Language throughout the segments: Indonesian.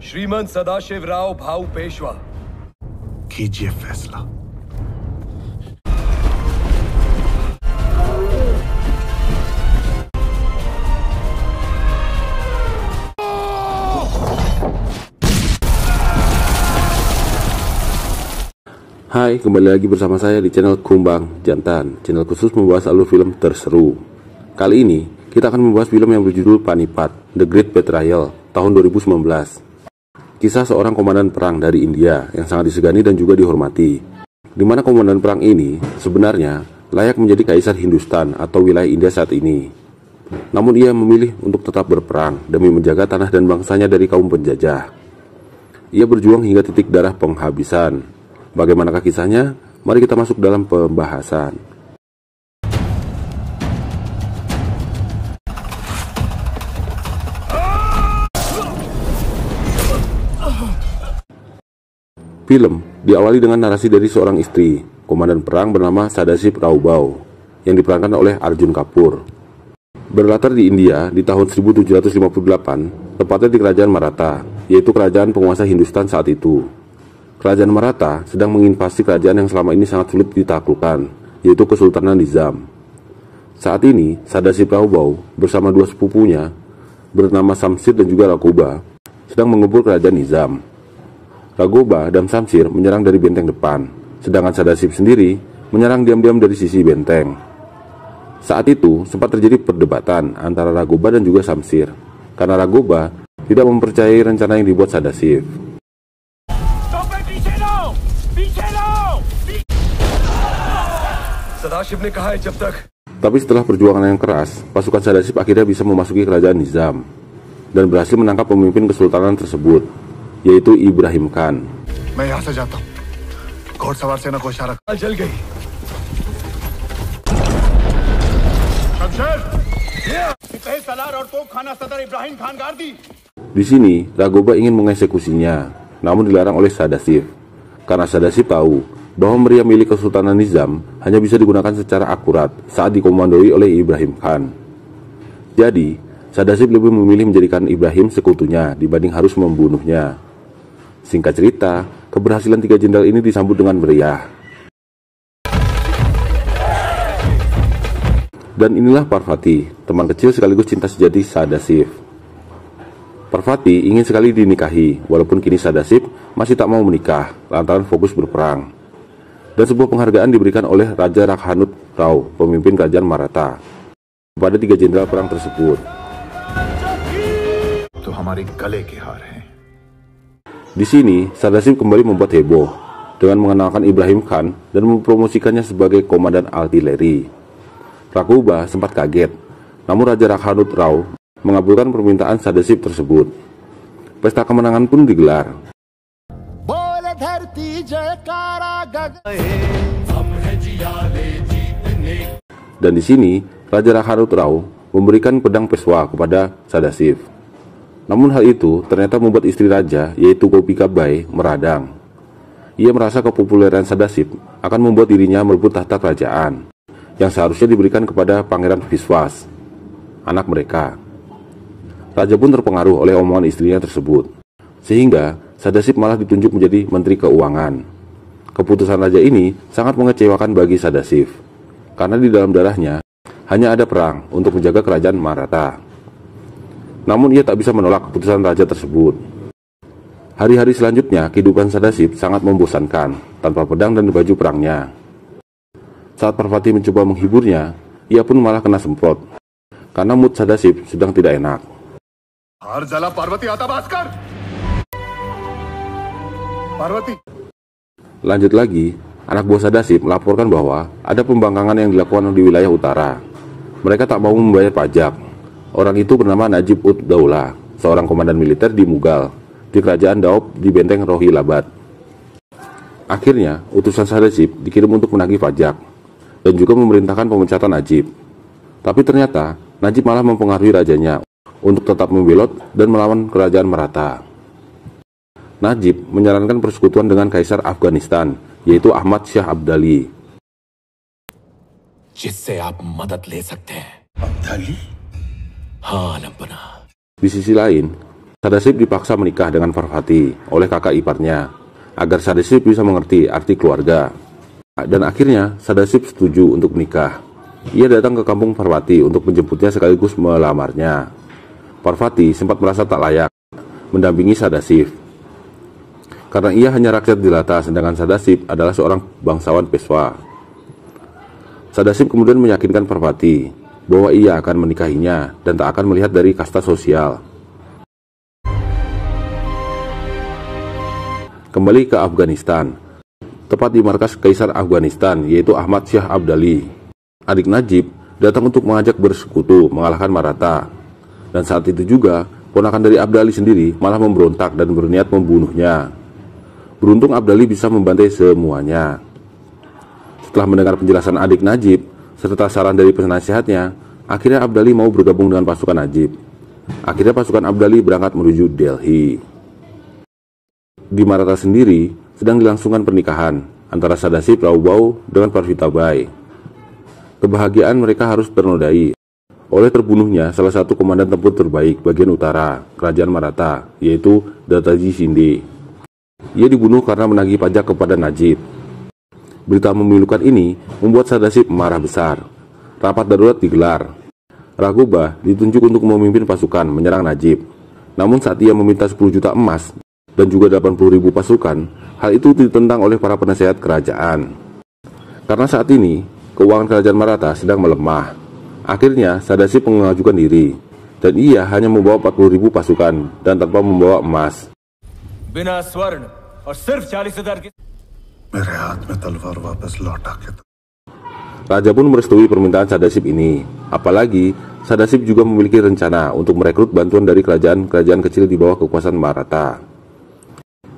श्रीमंत सदाशिवराव भाऊ पेशवा। कीजिए फैसला। Hai, kembali lagi bersama saya di channel Kumbang Jantan, channel khusus membahas alur film terseru. Kali ini kita akan membahas film yang berjudul Panipat, The Great Betrayal, tahun 2019. Kisah seorang komandan perang dari India yang sangat disegani dan juga dihormati, di mana komandan perang ini sebenarnya layak menjadi kaisar Hindustan atau wilayah India saat ini. Namun ia memilih untuk tetap berperang demi menjaga tanah dan bangsanya dari kaum penjajah. Ia berjuang hingga titik darah penghabisan. Bagaimanakah kisahnya? Mari kita masuk dalam pembahasan. Film diawali dengan narasi dari seorang istri, komandan perang bernama Sadashiv Raubau, yang diperankan oleh Arjun Kapoor. Berlatar di India di tahun 1758, tepatnya di Kerajaan Maratha, yaitu kerajaan penguasa Hindustan saat itu. Kerajaan Maratha sedang menginvasi kerajaan yang selama ini sangat sulit ditaklukkan, yaitu Kesultanan Nizam. Saat ini, Sadashiv Raubau bersama dua sepupunya bernama Samsir dan juga Raghoba sedang mengebur kerajaan Nizam. Raghoba dan Samsir menyerang dari benteng depan, sedangkan Sadashiv sendiri menyerang diam-diam dari sisi benteng. Saat itu sempat terjadi perdebatan antara Raghoba dan juga Samsir, karena Raghoba tidak mempercayai rencana yang dibuat Sadashiv. Tapi setelah perjuangan yang keras, pasukan Sadashiv akhirnya bisa memasuki kerajaan Nizam dan berhasil menangkap pemimpin kesultanan tersebut, yaitu Ibrahim Khan. Di sini, Raghoba ingin mengeksekusinya, namun dilarang oleh Sadashiv, karena Sadashiv tahu bahwa meriam milik Kesultanan Nizam hanya bisa digunakan secara akurat saat dikomandoi oleh Ibrahim Khan. Jadi, Sadashiv lebih memilih menjadikan Ibrahim sekutunya dibanding harus membunuhnya. Singkat cerita, keberhasilan tiga jenderal ini disambut dengan meriah. Dan inilah Parvati, teman kecil sekaligus cinta sejati Sadashiv. Parvati ingin sekali dinikahi, walaupun kini Sadashiv masih tak mau menikah lantaran fokus berperang. Dan sebuah penghargaan diberikan oleh Raja Rakhanut Rao, pemimpin kerajaan Maratha, kepada tiga jenderal perang tersebut. Di sini, Sadashiv kembali membuat heboh dengan mengenalkan Ibrahim Khan dan mempromosikannya sebagai komandan artileri. Raghoba sempat kaget, namun Raja Rakhanut Rao mengabulkan permintaan Sadashiv tersebut. Pesta kemenangan pun digelar. Dan di sini, Raja Rakhanut Rao memberikan pedang Peshwa kepada Sadashiv. Namun hal itu ternyata membuat istri raja, yaitu Gopika Bai, meradang. Ia merasa kepopuleran Sadashiv akan membuat dirinya merebut tahta kerajaan yang seharusnya diberikan kepada Pangeran Viswas, anak mereka. Raja pun terpengaruh oleh omongan istrinya tersebut, sehingga Sadashiv malah ditunjuk menjadi Menteri Keuangan. Keputusan raja ini sangat mengecewakan bagi Sadashiv, karena di dalam darahnya hanya ada perang untuk menjaga kerajaan Maratha. Namun ia tak bisa menolak keputusan raja tersebut. Hari-hari selanjutnya kehidupan Sadashiv sangat membosankan tanpa pedang dan baju perangnya. Saat Parvati mencoba menghiburnya, ia pun malah kena semprot, karena mood Sadashiv sedang tidak enak. Lanjut lagi, anak buah Sadashiv melaporkan bahwa ada pembangkangan yang dilakukan di wilayah utara. Mereka tak mau membayar pajak. Orang itu bernama Najib ud Daula, seorang komandan militer di Mughal, di kerajaan Daub di benteng Rohilabad. Akhirnya, utusan Sadashiv dikirim untuk menagih pajak, dan juga memerintahkan pemecatan Najib. Tapi ternyata, Najib malah mempengaruhi rajanya untuk tetap membelot dan melawan kerajaan Maratha. Najib menyarankan persekutuan dengan Kaisar Afghanistan, yaitu Ahmad Shah Abdali. Di sisi lain, Sadasip dipaksa menikah dengan Parvati oleh kakak iparnya, agar Sadasip bisa mengerti arti keluarga. Dan akhirnya Sadasip setuju untuk menikah. Ia datang ke kampung Parvati untuk menjemputnya sekaligus melamarnya. Parvati sempat merasa tak layak mendampingi Sadasip, karena ia hanya rakyat jelata, sedangkan Sadasip adalah seorang bangsawan Peshwa. Sadasip kemudian meyakinkan Parvati bahwa ia akan menikahinya dan tak akan melihat dari kasta sosial. Kembali ke Afghanistan, tepat di markas Kaisar Afghanistan, yaitu Ahmad Shah Abdali. Adik Najib datang untuk mengajak bersekutu mengalahkan Maratha. Dan saat itu juga, ponakan dari Abdali sendiri malah memberontak dan berniat membunuhnya. Beruntung Abdali bisa membantai semuanya. Setelah mendengar penjelasan adik Najib, serta saran dari penasehatnya, akhirnya Abdali mau bergabung dengan pasukan Najib. Akhirnya pasukan Abdali berangkat menuju Delhi. Di Maratha sendiri sedang dilangsungkan pernikahan antara Sadasip Raubau dengan Parvitabai. Kebahagiaan mereka harus ternodai oleh terbunuhnya salah satu komandan tempur terbaik bagian utara kerajaan Maratha, yaitu Dataji Shinde. Ia dibunuh karena menagih pajak kepada Najib. Berita memilukan ini membuat Sadasip marah besar. Rapat darurat digelar. Raghuba ditunjuk untuk memimpin pasukan menyerang Najib. Namun saat ia meminta 10 juta emas dan juga 80.000 pasukan, hal itu ditentang oleh para penasehat kerajaan. Karena saat ini, keuangan kerajaan Maratha sedang melemah. Akhirnya, Sadasip mengajukan diri, dan ia hanya membawa 40.000 pasukan dan tanpa membawa emas. बिना स्वर्ण और सिर्फ 40,000 की मेरे हाथ में तलवार वापस लौटा के दो। Raja pun merestui permintaan Sadasip ini. Apalagi, Sadasip juga memiliki rencana untuk merekrut bantuan dari kerajaan-kerajaan kecil di bawah kekuasaan Maratha.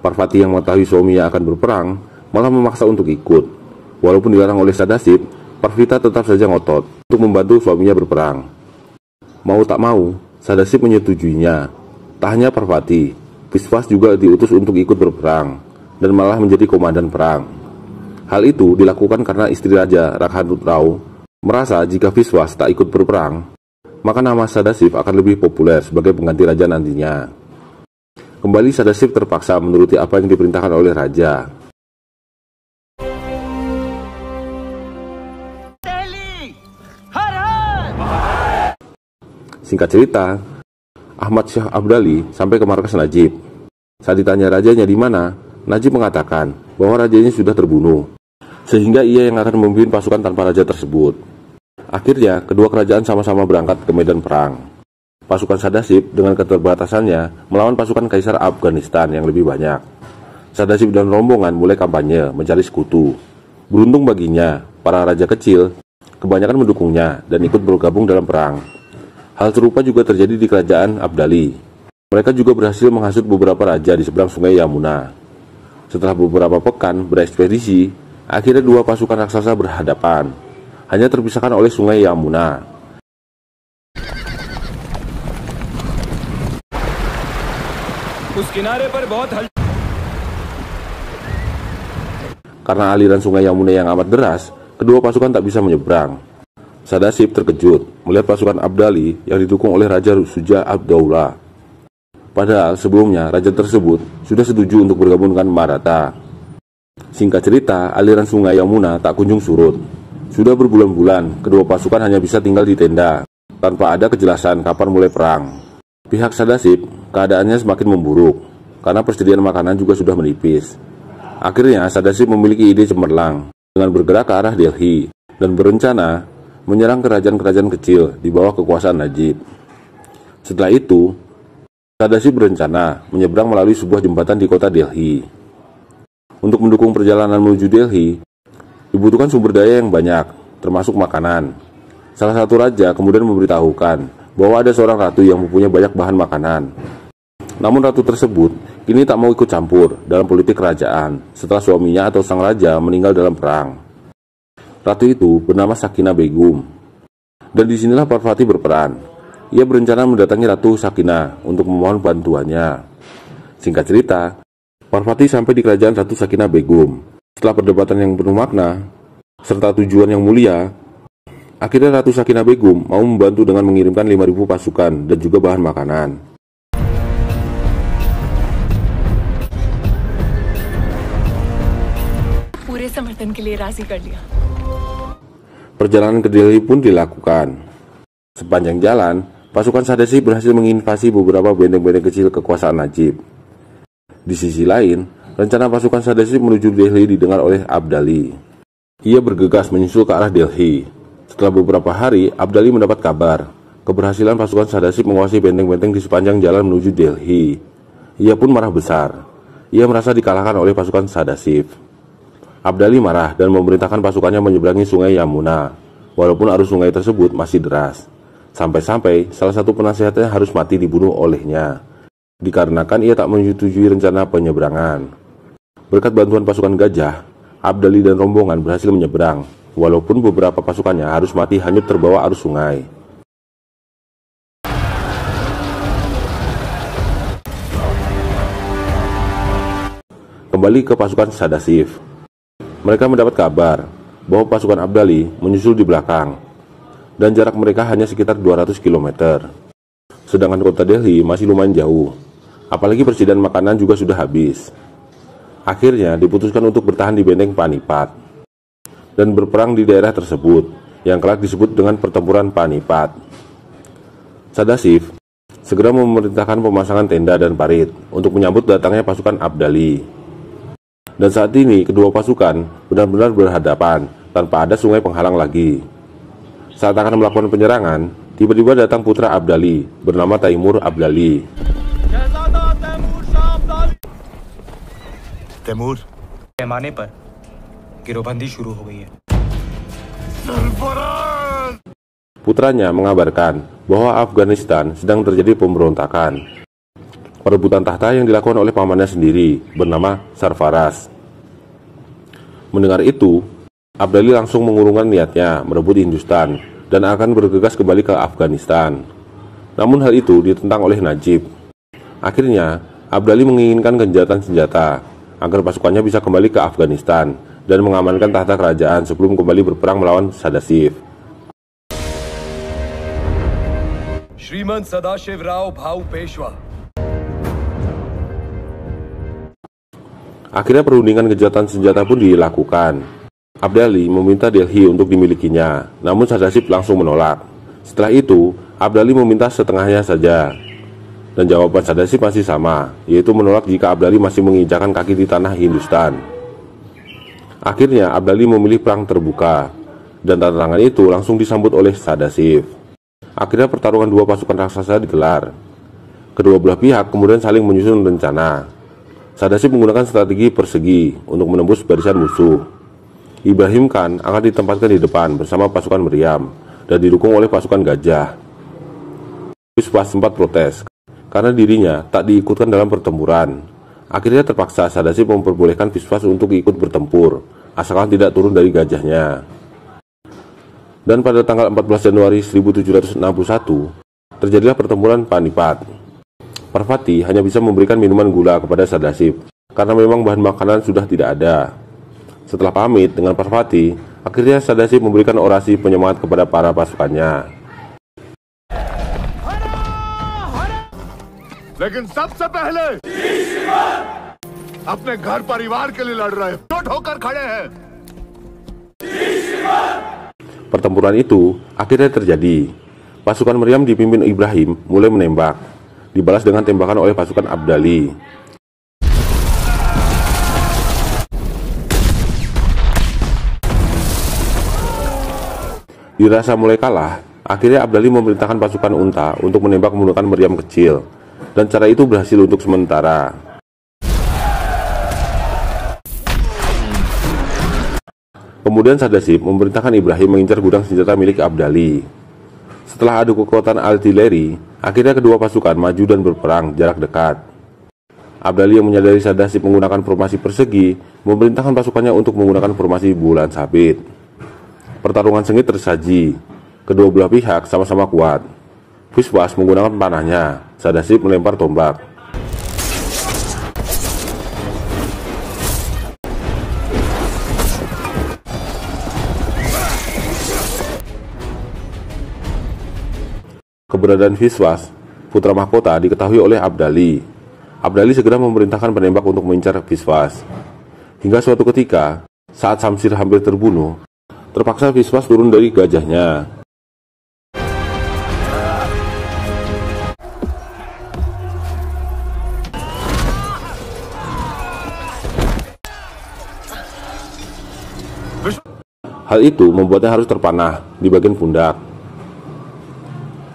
Parvati yang mengetahui suaminya akan berperang malah memaksa untuk ikut. Walaupun dilarang oleh Sadasip, Parvita tetap saja ngotot untuk membantu suaminya berperang. Mau tak mau, Sadasip menyetujuinya. Tak hanya Parvati, Viswas juga diutus untuk ikut berperang dan malah menjadi komandan perang. Hal itu dilakukan karena istri Raja Rakhanut Rao merasa jika Viswas tak ikut berperang, maka nama Sadasip akan lebih populer sebagai pengganti raja nantinya. Kembali Sadasip terpaksa menuruti apa yang diperintahkan oleh raja. Singkat cerita, Ahmad Shah Abdali sampai ke markas Najib. Saat ditanya rajanya di mana, Najib mengatakan bahwa rajanya sudah terbunuh, sehingga ia yang akan memimpin pasukan tanpa raja tersebut. Akhirnya, kedua kerajaan sama-sama berangkat ke medan perang. Pasukan Sadasip dengan keterbatasannya melawan pasukan Kaisar Afghanistan yang lebih banyak. Sadasip dan rombongan mulai kampanye mencari sekutu. Beruntung baginya, para raja kecil kebanyakan mendukungnya dan ikut bergabung dalam perang. Hal serupa juga terjadi di kerajaan Abdali. Mereka juga berhasil menghasut beberapa raja di seberang sungai Yamuna. Setelah beberapa pekan berekspedisi, akhirnya dua pasukan raksasa berhadapan, hanya terpisahkan oleh sungai Yamuna. Karena aliran sungai Yamuna yang amat deras, kedua pasukan tak bisa menyeberang. Sadasip terkejut melihat pasukan Abdali yang didukung oleh Raja Suja Abdullah. Padahal sebelumnya raja tersebut sudah setuju untuk bergabung dengan Maratha. Singkat cerita, aliran sungai Yamuna tak kunjung surut. Sudah berbulan-bulan, kedua pasukan hanya bisa tinggal di tenda, tanpa ada kejelasan kapan mulai perang. Pihak Sadasip, keadaannya semakin memburuk, karena persediaan makanan juga sudah menipis. Akhirnya, Sadasip memiliki ide cemerlang, dengan bergerak ke arah Delhi, dan berencana menyerang kerajaan-kerajaan kecil di bawah kekuasaan Najib. Setelah itu, Sadasip berencana menyeberang melalui sebuah jembatan di kota Delhi. Untuk mendukung perjalanan menuju Delhi, dibutuhkan sumber daya yang banyak, termasuk makanan. Salah satu raja kemudian memberitahukan bahwa ada seorang ratu yang mempunyai banyak bahan makanan. Namun ratu tersebut kini tak mau ikut campur dalam politik kerajaan setelah suaminya atau sang raja meninggal dalam perang. Ratu itu bernama Sakinah Begum. Dan disinilah Parvati berperan. Ia berencana mendatangi Ratu Sakinah untuk memohon bantuannya. Singkat cerita, Parvati sampai di kerajaan Ratu Sakinah Begum. Setelah perdebatan yang penuh makna, serta tujuan yang mulia, akhirnya Ratu Sakinah Begum mau membantu dengan mengirimkan 5.000 pasukan dan juga bahan makanan. वतन के लिए राजी कर लिया। Perjalanan ke Delhi pun dilakukan. Sepanjang jalan, pasukan Sadashiv berhasil menginvasi beberapa benteng-benteng kecil kekuasaan Najib. Di sisi lain, rencana pasukan Sadashiv menuju Delhi didengar oleh Abdali. Ia bergegas menyusul ke arah Delhi. Setelah beberapa hari, Abdali mendapat kabar keberhasilan pasukan Sadashiv menguasai benteng-benteng di sepanjang jalan menuju Delhi. Ia pun marah besar. Ia merasa dikalahkan oleh pasukan Sadashiv. Abdali marah dan memerintahkan pasukannya menyeberangi sungai Yamuna, walaupun arus sungai tersebut masih deras. Sampai-sampai salah satu penasehatnya harus mati dibunuh olehnya, dikarenakan ia tak menyetujui rencana penyeberangan. Berkat bantuan pasukan gajah, Abdali dan rombongan berhasil menyeberang, walaupun beberapa pasukannya harus mati hanyut terbawa arus sungai. Kembali ke pasukan Sadashiv. Mereka mendapat kabar bahwa pasukan Abdali menyusul di belakang, dan jarak mereka hanya sekitar 200 km. Sedangkan kota Delhi masih lumayan jauh, apalagi persediaan makanan juga sudah habis. Akhirnya diputuskan untuk bertahan di benteng Panipat dan berperang di daerah tersebut, yang kelak disebut dengan pertempuran Panipat. Sadashiv segera memerintahkan pemasangan tenda dan parit untuk menyambut datangnya pasukan Abdali. Dan saat ini kedua pasukan benar-benar berhadapan tanpa ada sungai penghalang lagi. Saat akan melakukan penyerangan, tiba-tiba datang putra Abdali bernama Taimur Abdali. Taimur पैमाने पर गिरोहबंदी शुरू हो गई है। Putranya mengabarkan bahwa Afghanistan sedang terjadi pemberontakan. Perebutan tahta yang dilakukan oleh pamannya sendiri bernama Sarfaraz. Mendengar itu, Abdali langsung mengurungkan niatnya merebut Hindustan dan akan bergegas kembali ke Afghanistan. Namun hal itu ditentang oleh Najib. Akhirnya, Abdali menginginkan gencatan senjata agar pasukannya bisa kembali ke Afghanistan dan mengamankan tahta kerajaan sebelum kembali berperang melawan Sadashiv. श्रीमंत सदाशिव राव भाऊ Peshwa. Akhirnya perundingan gencatan senjata pun dilakukan. Abdali meminta Delhi untuk dimilikinya, namun Sadashiv langsung menolak. Setelah itu, Abdali meminta setengahnya saja. Dan jawaban Sadashiv masih sama, yaitu menolak jika Abdali masih menginjakan kaki di tanah Hindustan. Akhirnya Abdali memilih perang terbuka, dan tantangan itu langsung disambut oleh Sadashiv. Akhirnya pertarungan dua pasukan raksasa digelar. Kedua belah pihak kemudian saling menyusun rencana. Sadashiv menggunakan strategi persegi untuk menembus barisan musuh. Ibrahim Khan akan ditempatkan di depan bersama pasukan meriam dan didukung oleh pasukan gajah. Viswas sempat protes karena dirinya tak diikutkan dalam pertempuran. Akhirnya terpaksa Sadashiv memperbolehkan Viswas untuk ikut bertempur, asalkan tidak turun dari gajahnya. Dan pada tanggal 14 Januari 1761, terjadilah pertempuran Panipat. Parvati hanya bisa memberikan minuman gula kepada Sadashiv, karena memang bahan makanan sudah tidak ada. Setelah pamit dengan Parvati, akhirnya Sadashiv memberikan orasi penyemangat kepada para pasukannya. लेकिन सबसे पहले अपने घर परिवार के लिए लड़ रहे हैं, होकर खड़े हैं। Pertempuran itu akhirnya terjadi. Pasukan meriam dipimpin Ibrahim mulai menembak, dibalas dengan tembakan oleh pasukan Abdali. Dirasa mulai kalah, akhirnya Abdali memerintahkan pasukan unta untuk menembak menggunakan meriam kecil, dan cara itu berhasil untuk sementara. Kemudian Sadashiv memerintahkan Ibrahim mengincar gudang senjata milik Abdali. Setelah adu kekuatan artileri, akhirnya kedua pasukan maju dan berperang jarak dekat. Abdali yang menyadari Sadashiv menggunakan formasi persegi, memerintahkan pasukannya untuk menggunakan formasi bulan sabit. Pertarungan sengit tersaji. Kedua belah pihak sama-sama kuat. Viswas menggunakan panahnya, Sadashiv melempar tombak. Keberadaan Viswas, putra mahkota, diketahui oleh Abdali. Abdali segera memerintahkan penembak untuk mengincar Viswas. Hingga suatu ketika, Saat Samsir hampir terbunuh, terpaksa Viswas turun dari gajahnya. Hal itu membuatnya harus terpanah di bagian pundak.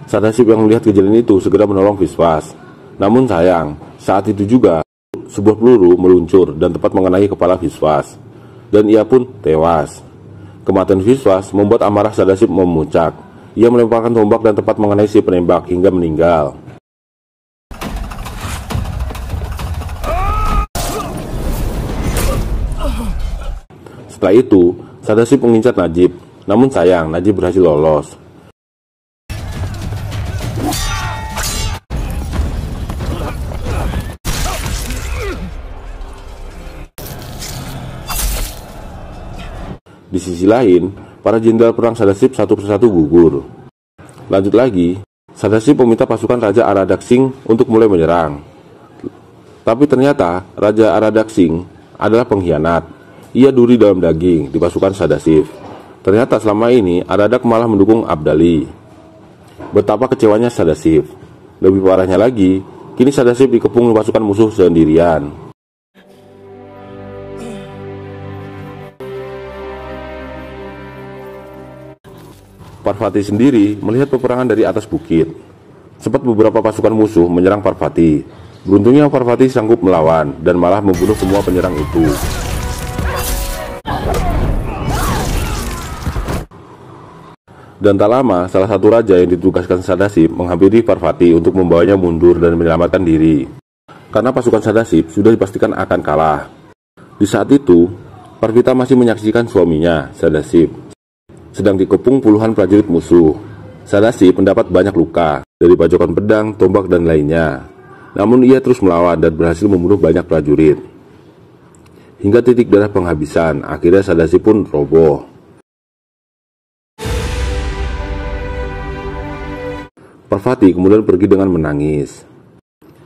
Sadashiv yang melihat kejadian itu segera menolong Viswas. Namun sayang, saat itu juga sebuah peluru meluncur dan tepat mengenai kepala Viswas, dan ia pun tewas. Kematian Viswas membuat amarah Sadashiv memuncak. Ia melemparkan tombak dan tepat mengenai si penembak hingga meninggal. Setelah itu, Sadashiv mengincar Najib, namun sayang Najib berhasil lolos. Di sisi lain, para jenderal perang Sadashiv satu persatu gugur. Lanjut lagi, Sadashiv meminta pasukan Raja Aradak Singh untuk mulai menyerang. Tapi ternyata Raja Aradak Singh adalah pengkhianat. Ia duri dalam daging di pasukan Sadashiv. Ternyata selama ini Aradak malah mendukung Abdali. Betapa kecewanya Sadashiv. Lebih parahnya lagi, kini Sadashiv dikepung pasukan musuh sendirian. Parvati sendiri melihat peperangan dari atas bukit. Sempat beberapa pasukan musuh menyerang Parvati. Beruntungnya Parvati sanggup melawan dan malah membunuh semua penyerang itu. Dan tak lama, salah satu raja yang ditugaskan Sadashiv menghampiri Parvati untuk membawanya mundur dan menyelamatkan diri. Karena pasukan Sadashiv sudah dipastikan akan kalah. Di saat itu, Parvita masih menyaksikan suaminya, Sadashiv, sedang dikepung puluhan prajurit musuh. Sadashiv mendapat banyak luka dari bajokan pedang, tombak, dan lainnya. Namun ia terus melawan dan berhasil membunuh banyak prajurit. Hingga titik darah penghabisan, akhirnya Sadashiv pun roboh. Parvati kemudian pergi dengan menangis.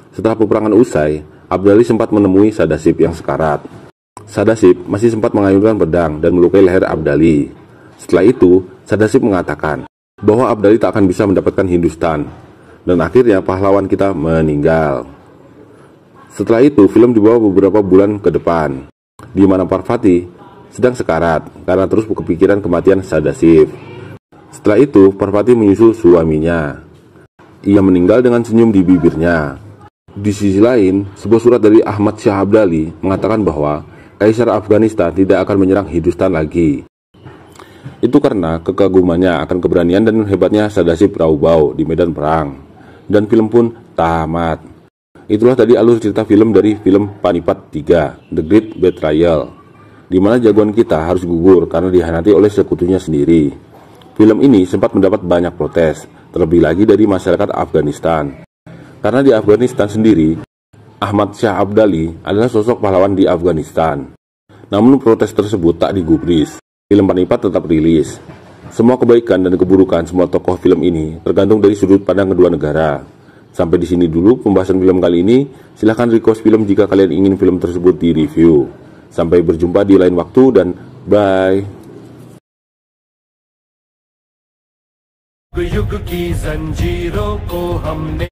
Setelah peperangan usai, Abdali sempat menemui Sadashiv yang sekarat. Sadashiv masih sempat mengayunkan pedang dan melukai leher Abdali. Setelah itu, Sadashiv mengatakan bahwa Abdali tak akan bisa mendapatkan Hindustan. Dan akhirnya pahlawan kita meninggal. Setelah itu, film dibawa beberapa bulan ke depan, di mana Parvati sedang sekarat karena terus kepikiran kematian Sadashiv. Setelah itu, Parvati menyusul suaminya. Ia meninggal dengan senyum di bibirnya. Di sisi lain, sebuah surat dari Ahmad Shah Abdali mengatakan bahwa Kaisar Afghanistan tidak akan menyerang Hindustan lagi. Itu karena kekagumannya akan keberanian dan hebatnya Sadashiv Raubau di medan perang. Dan film pun tamat. Itulah tadi alur cerita film dari film Panipat 3, The Great Betrayal, di mana jagoan kita harus gugur karena dihianati oleh sekutunya sendiri. Film ini sempat mendapat banyak protes, terlebih lagi dari masyarakat Afghanistan. Karena di Afghanistan sendiri, Ahmad Shah Abdali adalah sosok pahlawan di Afghanistan. Namun protes tersebut tak digubris. Film Panipat tetap rilis. Semua kebaikan dan keburukan semua tokoh film ini tergantung dari sudut pandang kedua negara. Sampai di sini dulu pembahasan film kali ini. Silahkan request film jika kalian ingin film tersebut di-review. Sampai berjumpa di lain waktu dan bye. युग की जंजीरों को हमने